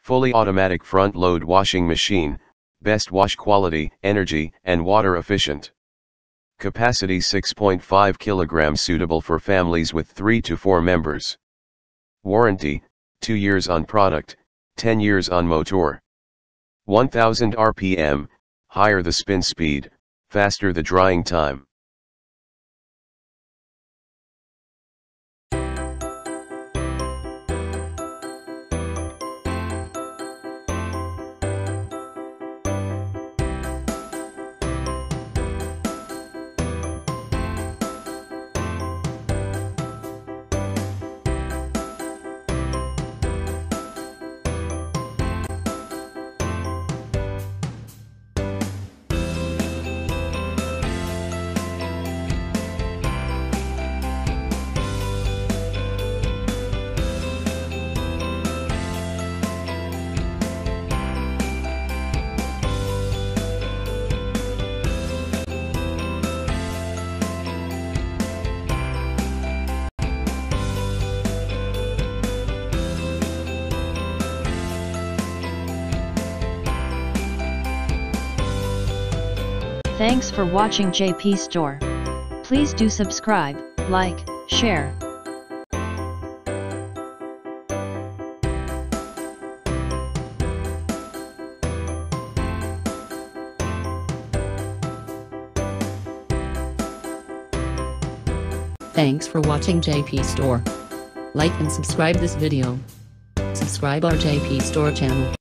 Fully automatic front-load washing machine, best wash quality, energy, and water efficient. Capacity 6.5 kilograms, suitable for families with 3 to 4 members. Warranty, 2 years on product, 10 years on motor. 1000 RPM, higher the spin speed, faster the drying time. Thanks for watching JP Store. Please do subscribe, like, share. Thanks for watching JP Store. Like and subscribe this video. Subscribe our JP Store channel.